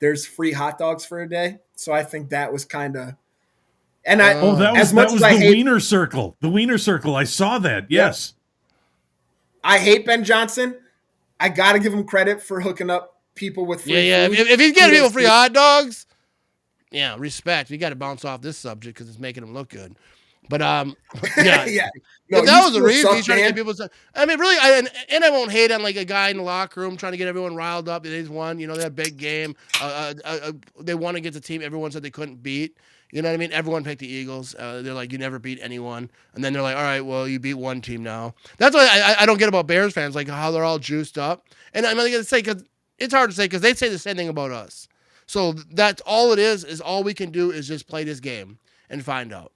there's free hot dogs for a day. So I think that was kind of. And that was the Wiener Circle. The Wiener Circle. I saw that. Yes. I hate Ben Johnson. I got to give him credit for hooking up people with free food. If he's getting people free hot dogs, yeah, respect. We got to bounce off this subject because it's making him look good. But yeah. No, if that was the reason he's trying to get people, I mean, really, and I won't hate on like a guy in the locker room trying to get everyone riled up. He's won, you know, that big game. They won against a team everyone said they couldn't beat. You know what I mean? Everyone picked the Eagles. They're like, you never beat anyone. And then they're like, all right, well, you beat one team now. That's what I don't get about Bears fans, like how they're all juiced up. And I'm going to say, because it's hard to say, because they say the same thing about us. So that's all it is all we can do is just play this game and find out.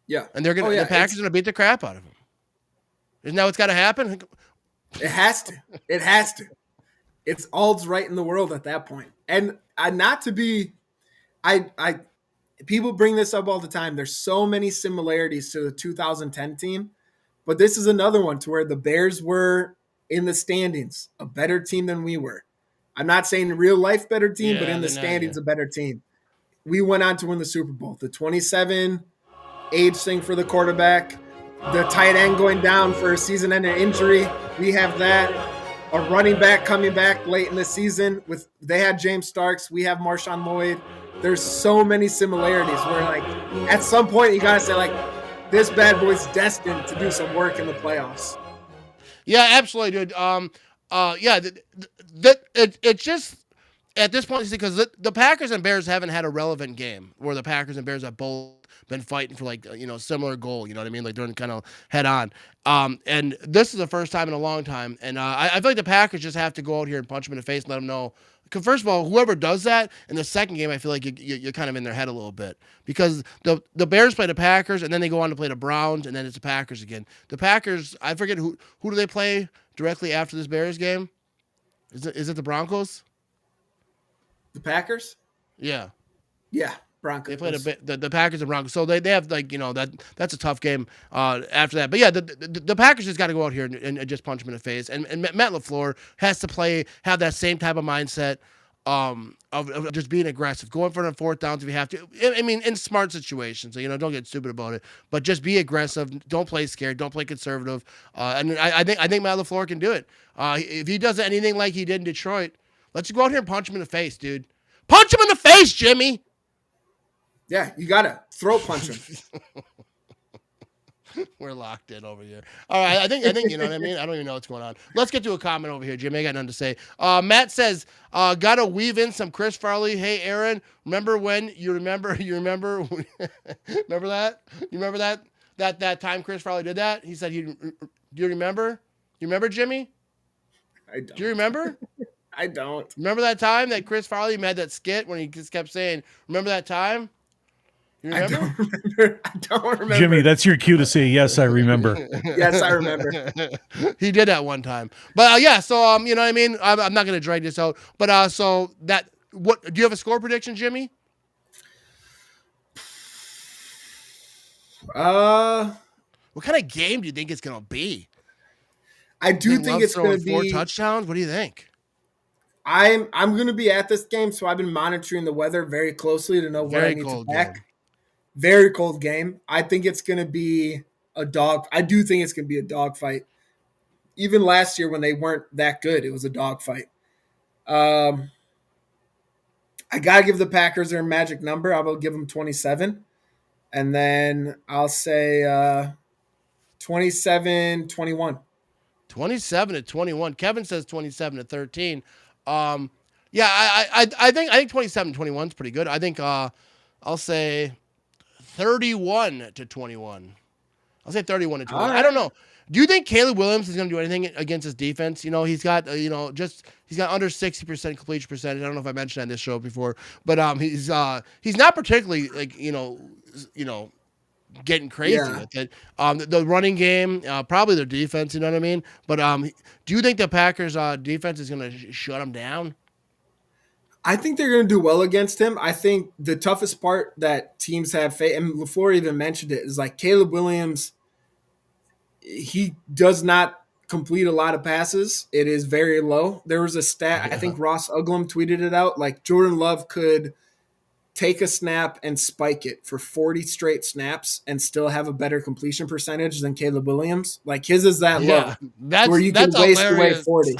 Yeah. And they're going to, the Packers are going to beat the crap out of them. Isn't that what's got to happen? It has to. It has to. It's all's right in the world at that point. And not to be, people bring this up all the time. There's so many similarities to the 2010 team, but this is another one to where the Bears were in the standings, a better team than we were. I'm not saying real life better team, but in the standings, a better team. We went on to win the Super Bowl. The 27 age thing for the quarterback, the tight end going down for a season-ending injury. We have that. A running back coming back late in the season. They had James Starks. We have Marshawn Lloyd. There's so many similarities where, like, at some point you gotta say, like, this bad boy's destined to do some work in the playoffs. Yeah, absolutely, dude. It's just at this point because the Packers and Bears haven't had a relevant game where the Packers and Bears have both been fighting for like similar goal. You know what I mean? Like they're kind of head on. And this is the first time in a long time. And I feel like the Packers just have to go out here and punch them in the face and let them know. Because first of all, whoever does that in the second game, I feel like you're kind of in their head a little bit because the Bears play the Packers and then they go on to play the Browns and then it's the Packers again. The Packers, I forget who do they play directly after this Bears game? Is it the Broncos? The Packers? Yeah. Yeah, Broncos. They played the Packers and Broncos, so they have like that's a tough game after that. But yeah, the Packers just got to go out here and just punch them in the face. And Matt LaFleur has to have that same type of mindset of just being aggressive, going for the fourth downs if you have to. I mean, in smart situations, so, don't get stupid about it, but just be aggressive. Don't play scared. Don't play conservative. And I think Matt LaFleur can do it. If he does anything like he did in Detroit, let's go out here and punch him in the face, dude. Punch him in the face, Jimmy. Yeah, you gotta throat punch him. We're locked in over here. All right, I think you know what I mean. I don't even know what's going on. Let's get to a comment over here, Jimmy. I got nothing to say. Matt says, "Gotta weave in some Chris Farley. Hey, Aaron, remember when you remember that? You remember that time Chris Farley did that? He said, do you remember? You remember, Jimmy? I don't. Do you remember? I don't. Remember that time that Chris Farley made that skit when he just kept saying, "Remember that time?" You remember? I don't remember. Jimmy, that's your cue to say, yes, I remember. Yes, I remember. He did that one time. But yeah, so you know what I mean? I'm not going to drag this out. But so do you have a score prediction, Jimmy? What kind of game do you think it's going to be? I do think Love's it's going throwing to 4 be. touchdowns. What do you think? I'm going to be at this game, so I've been monitoring the weather very closely to know what I Very need to cold pack. game. Very cold game. I think it's going to be a dog. I do think it's going to be a dog fight. Even last year when they weren't that good, it was a dog fight. I got to give the Packers their magic number. I will give them 27. And then I'll say 27-21. 27-21. Kevin says 27-13. Yeah, I think 27-21 is pretty good. I think I'll say 31-21. I'll say 31-21. Right. I don't know. Do you think Caleb Williams is going to do anything against his defense? You know, he's got he's got under 60% completion percentage. I don't know if I mentioned on this show before, but he's not particularly getting crazy with it. The running game, probably their defense, you know what I mean? But do you think the Packers defense is going to shut them down? I think they're going to do well against him. I think the toughest part that teams have faced, and LaFleur even mentioned it, is like Caleb Williams, he does not complete a lot of passes. It is very low. There was a stat, I think Ross Uglum tweeted it out, like Jordan Love could take a snap and spike it for 40 straight snaps and still have a better completion percentage than Caleb Williams. Like his is that low, where you can waste away 40.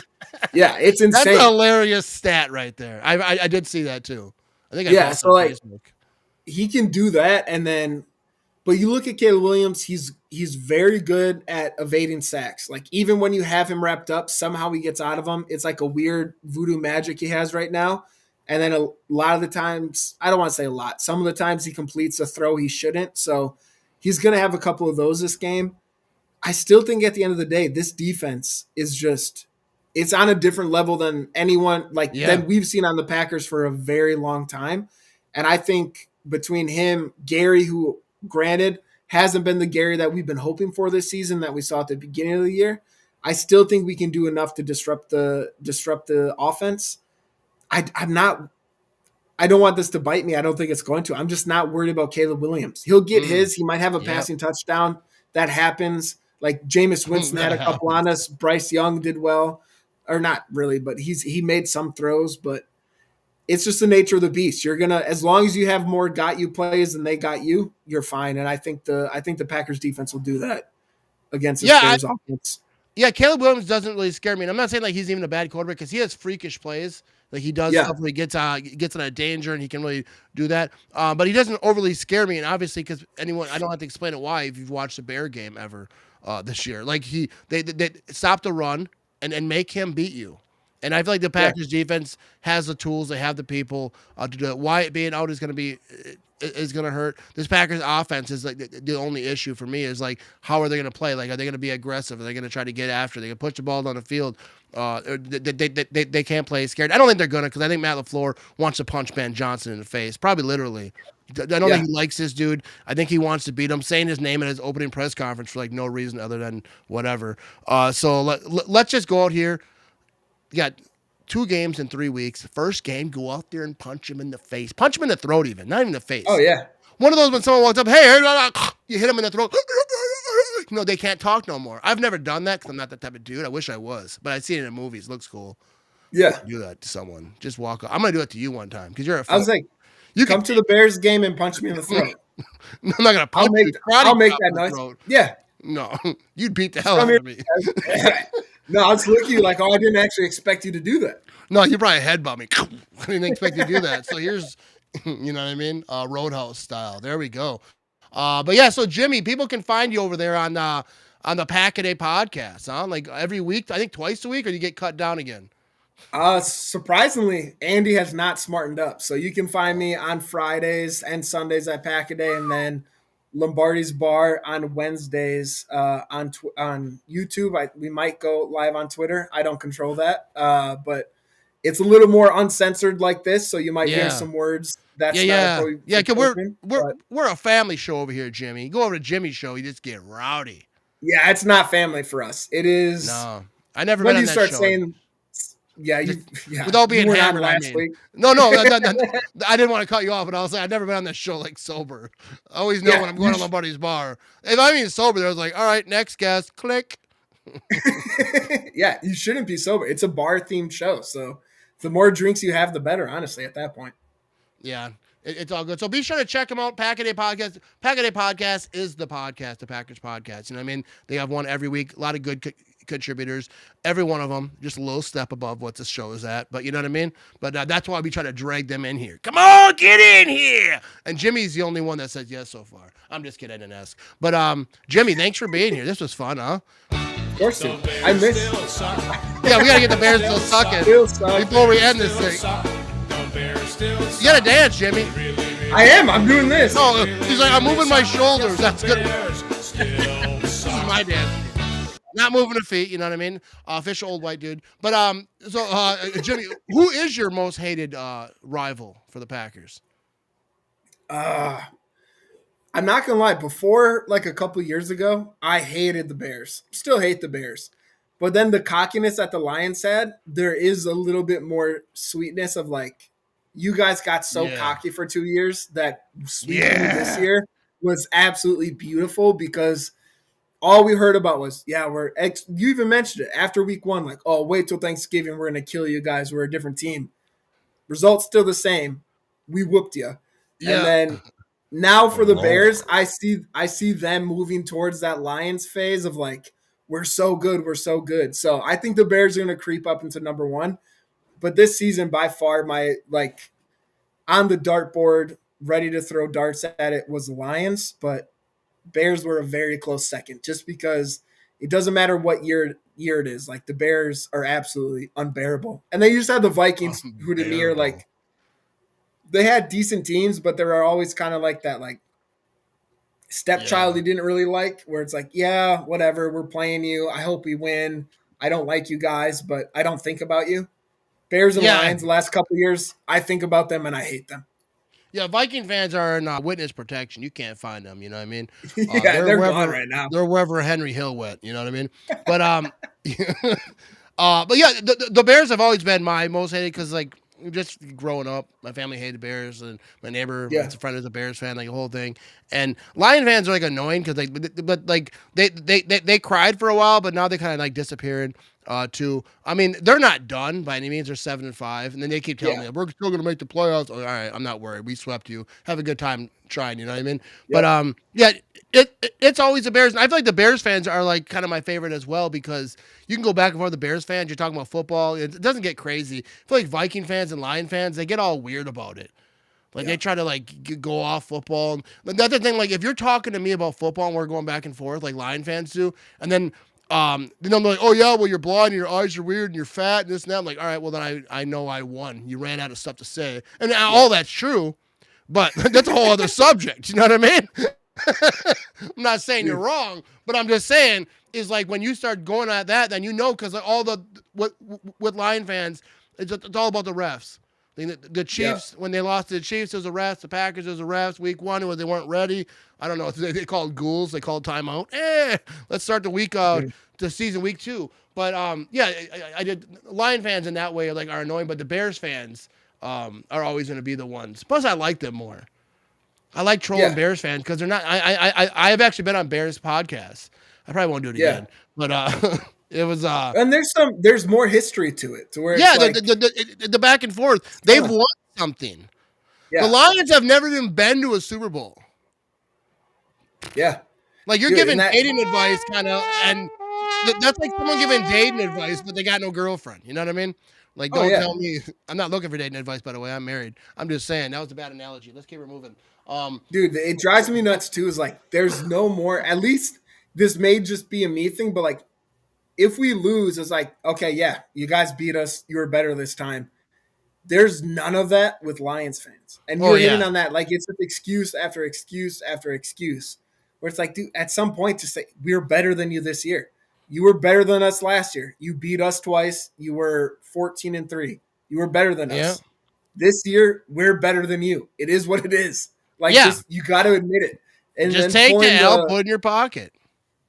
Yeah, it's insane. That's a hilarious stat right there. I did see that too. I think I so like Facebook. He can do that, and then, but you look at Caleb Williams, he's very good at evading sacks. Like even when you have him wrapped up, somehow he gets out of them. It's like a weird voodoo magic he has right now. And then a lot of the times, I don't want to say a lot, some of the times he completes a throw he shouldn't. So he's going to have a couple of those this game. I still think at the end of the day, this defense is just, it's on a different level than anyone, than we've seen on the Packers for a very long time. And I think between him, Gary, who granted hasn't been the Gary that we've been hoping for this season that we saw at the beginning of the year, I still think we can do enough to disrupt the offense. I don't want this to bite me. I don't think it's going to. I'm just not worried about Caleb Williams. He'll get his. He might have a passing touchdown. That happens. Like Jameis Winston had a couple on us. Bryce Young did well. Or not really, but he made some throws. But it's just the nature of the beast. You're going to, as long as you have more got you plays than they got you, you're fine. And I think the Packers defense will do that against the Bears offense. Yeah, Caleb Williams doesn't really scare me. And I'm not saying like he's even a bad quarterback because he has freakish plays. Like he does stuff where he gets in a danger and he can really do that. But he doesn't overly scare me. And obviously, because I don't have to explain it why if you've watched the Bear game ever this year. Like they stop the run and make him beat you. And I feel like the Packers defense has the tools. They have the people to do it. Wyatt being out is going to hurt. This Packers offense is like the only issue for me is like, how are they going to play? Like, are they going to be aggressive? Are they going to try to get after? They can push the ball down the field. They can't play scared. I don't think they're going to because I think Matt LaFleur wants to punch Ben Johnson in the face, probably literally. I don't think he likes this dude. I think he wants to beat him, saying his name at his opening press conference for like no reason other than whatever. So let's just go out here. You got 2 games in 3 weeks. First game, go out there and punch him in the face. Punch him in the throat even, not even the face. Oh, yeah. One of those when someone walks up, hey, you hit him in the throat. No, they can't talk no more. I've never done that because I'm not that type of dude. I wish I was, but I see it in movies. It looks cool. Yeah. Do that to someone. Just walk up. I'm going to do it to you one time because you're a I was like, you come to the Bears game and punch me in the throat. I'm not going to punch you. I'll make that noise. Throat. Yeah. No, you'd beat the hell out of me. No, I'll look at you like, I didn't actually expect you to do that. No, you probably headbutt me. I didn't expect you to do that. So here's, you know what I mean? Roadhouse style. There we go. But yeah, so Jimmy, people can find you over there on the Pack-A-Day podcast, huh? Like every week, I think twice a week, or you get cut down again? Surprisingly, Andy has not smartened up. So you can find me on Fridays and Sundays at Pack-A-Day, and then Lombardi's Bar on Wednesdays on YouTube. We might go live on Twitter. I don't control that, but it's a little more uncensored like this, so you might hear some words. Because we're a family show over here, Jimmy. You go over to Jimmy's show, you just get rowdy. Yeah, it's not family for us. It is. No, I never. When you start saying Yeah, Just yeah. without You being weren't on hammered, I last mean. week. No, I didn't want to cut you off, but I was like, I've never been on this show like sober. I always know Yeah, when I'm going to somebody's bar. If I mean sober, I was like, all right, next guest, click. yeah, you shouldn't be sober. It's a bar themed show, so the more drinks you have, the better. Honestly, at that point. Yeah, it's all good. So be sure to check them out. Pack a Day Podcast. Pack a Day Podcast is the podcast, the Packers podcast. You know what I mean? They have one every week. A lot of good contributors. Every one of them just a little step above what this show is at. But you know what I mean? But that's why we try to drag them in here. Come on, get in here. And Jimmy's the only one that says yes so far. I'm just kidding and ask. But Jimmy, thanks for being here. This was fun, huh? Of course, dude. I miss. Yeah, we gotta get the Bears still sucking before we end this thing. You gotta dance, Jimmy. I am. I'm doing this. Oh, he's like, I'm moving my shoulders. That's good. This is my dance. Not moving the feet, you know what I mean? Official old white dude. But Jimmy, who is your most hated rival for the Packers? I'm not gonna lie. Before, like a couple years ago, I hated the Bears. Still hate the Bears. But then the cockiness that the Lions had, there is a little bit more sweetness of like, you guys got so cocky for 2 years that sweeping this year was absolutely beautiful because all we heard about was, you even mentioned it after week 1, like, oh, wait till Thanksgiving, we're going to kill you guys. We're a different team. Results still the same. We whooped you. Yeah. And then now for the Bears, I see them moving towards that Lions phase of like, we're so good. We're so good. So I think the Bears are going to creep up into number 1. But this season, by far, my like on the dartboard, ready to throw darts at it was the Lions. But Bears were a very close second, just because it doesn't matter what year it is. Like the Bears are absolutely unbearable, and they just had the Vikings, who to me are like they had decent teams, but there are always kind of like that like stepchild he didn't really like, where it's like, yeah, whatever, we're playing you. I hope we win. I don't like you guys, but I don't think about you. Bears and Lions, the last couple of years, I think about them and I hate them. Yeah, Viking fans are in witness protection. You can't find them. You know what I mean? They're gone right now. They're wherever Henry Hill went. You know what I mean? But but yeah, the Bears have always been my most hated because like just growing up, my family hated Bears, and my neighbor, that's a friend, is a Bears fan, like the whole thing. And Lion fans are like annoying because they cried for a while, but now they kind of like disappeared. I mean, they're not done by any means. They're 7-5, and then they keep telling me we're still going to make the playoffs. All right, I'm not worried. We swept you. Have a good time trying. You know what I mean? Yep. But it's always the Bears. And I feel like the Bears fans are like kind of my favorite as well because you can go back and forth with the Bears fans. You're talking about football. It doesn't get crazy. I feel like Viking fans and Lion fans, they get all weird about it. Like they try to like go off football. The other thing, like if you're talking to me about football and we're going back and forth like Lion fans do, and then I'm like, oh yeah, well you're blind and your eyes are weird and you're fat and this and that. I'm like, all right, well then I know I won. You ran out of stuff to say, and all that's true, but that's a whole other subject. You know what I mean? I'm not saying you're wrong, but I'm just saying is like when you start going at that, then you know because like, all the with Lion fans, it's all about the refs. The Chiefs, when they lost to the Chiefs, there's a refs. The Packers, there's a refs. Week 1, when they weren't ready. I don't know. They called ghouls. They called timeout. Let's start the week, the season week 2. But I did. Lion fans in that way are annoying, but the Bears fans are always going to be the ones. Plus, I like them more. I like trolling Bears fans because they're not. I have actually been on Bears podcasts. I probably won't do it again, but it was and there's more history to it to where the back and forth. They've won something. The Lions have never even been to a Super Bowl. Yeah, like you're giving dating advice, kind of, and that's like someone giving dating advice, but they got no girlfriend. You know what I mean? Like, don't tell me. I'm not looking for dating advice, by the way. I'm married. I'm just saying that was a bad analogy. Let's keep it moving. Dude, it drives me nuts too. Is like there's no more. At least this may just be a me thing, but like if we lose, it's like okay, yeah, you guys beat us. You were better this time. There's none of that with Lions fans, and you're hitting on that. Like it's just excuse after excuse after excuse. Where it's like, dude, at some point to say we're better than you this year. You were better than us last year. You beat us twice. You were 14-3. You were better than us. This year, we're better than you. It is what it is. Like, just, you got to admit it. And just take the L, put it in your pocket.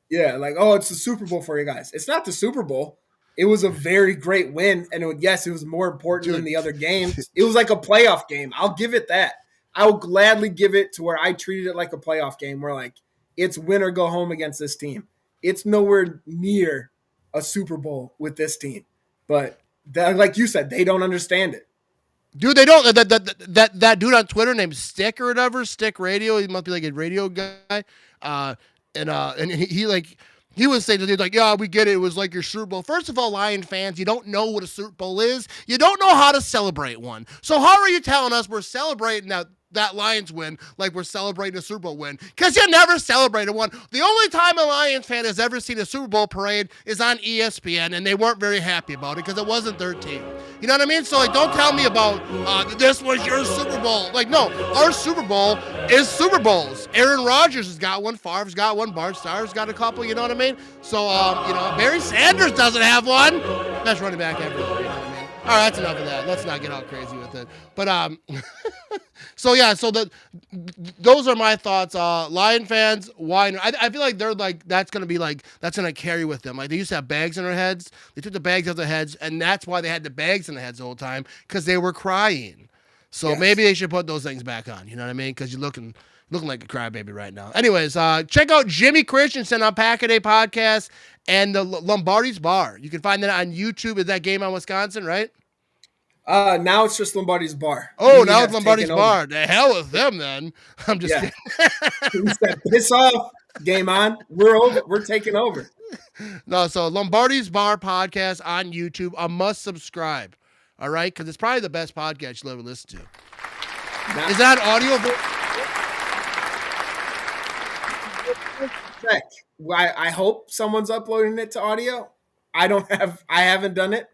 Yeah, like, oh, it's the Super Bowl for you guys. It's not the Super Bowl. it was a very great win. And it was more important than the other games. It was like a playoff game. I'll give it that. I'll gladly give it to where I treated it like a playoff game where like it's win or go home against this team. It's nowhere near a Super Bowl with this team. But like you said, they don't understand it. Dude, they don't. That dude on Twitter named Stick or whatever, Stick Radio. He must be like a radio guy. And he was saying to dude like, yeah, we get it. It was like your Super Bowl. First of all, Lion fans, you don't know what a Super Bowl is. You don't know how to celebrate one. So how are you telling us we're celebrating that Lions win like we're celebrating a Super Bowl win? Because you never celebrated one. The only time a Lions fan has ever seen a Super Bowl parade is on ESPN, and they weren't very happy about it because it wasn't their team. You know what I mean? So, like, don't tell me about this was your Super Bowl. Like, no, our Super Bowl is Super Bowls. Aaron Rodgers has got one. Favre's got one. Bart Starr's got a couple. You know what I mean? So, Barry Sanders doesn't have one. Best running back ever. You know what I mean? All right, that's enough of that. Let's not get all crazy with it. But so those are my thoughts. Lion fans, why? I feel like they're like that's gonna carry with them. Like they used to have bags in their heads. They took the bags out of their heads, and that's why they had the bags in their heads the whole time because they were crying. So maybe they should put those things back on. You know what I mean? Because you're looking like a crybaby right now. Anyways, check out Jimmy Christensen on Pack a Day Podcast and the Lombardi's Bar. You can find that on YouTube. Is that Game on Wisconsin, right? Now it's just Lombardi's Bar. Oh, now it's Lombardi's Bar. The hell with them then. I'm just kidding. He said, piss off, Game On. We're over. We're taking over. No, so Lombardi's Bar Podcast on YouTube. A must subscribe. All right? Because it's probably the best podcast you'll ever listen to. Is that audio? I hope someone's uploading it to audio. I haven't done it,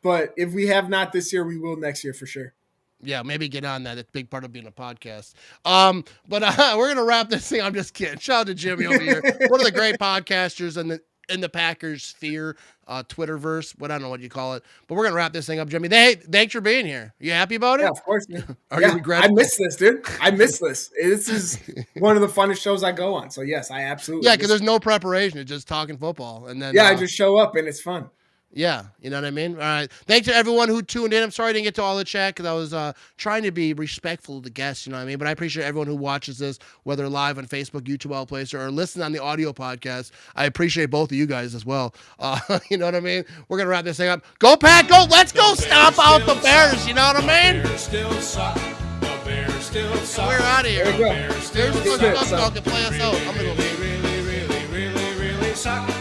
but if we have not this year, we will next year for sure. Yeah, maybe get on that. It's a big part of being a podcast. But we're gonna wrap this thing. I'm just kidding. Shout out to Jimmy over here, one of the great podcasters in the Packers sphere, Twitterverse. I don't know what you call it, but we're gonna wrap this thing up, Jimmy. Hey, thanks for being here. You happy about it? Yeah, of course. Are you regretting? I miss this, dude. I miss this. This is one of the funnest shows I go on. So yes, I absolutely. Yeah, because there's no preparation. It's just talking football, and then I just show up and it's fun. Yeah, you know what I mean? All right. Thanks to everyone who tuned in. I'm sorry I didn't get to all the chat because I was trying to be respectful of the guests, you know what I mean? But I appreciate everyone who watches this, whether live on Facebook, YouTube, all places, or listen on the audio podcast. I appreciate both of you guys as well. You know what I mean? We're going to wrap this thing up. Go Pack, go! Let's go stomp out the Bears, you know what I mean? The Bears still suck. We're out of here. There you go. Here's the fuck can play us out. I'm going to go leave. Really suck.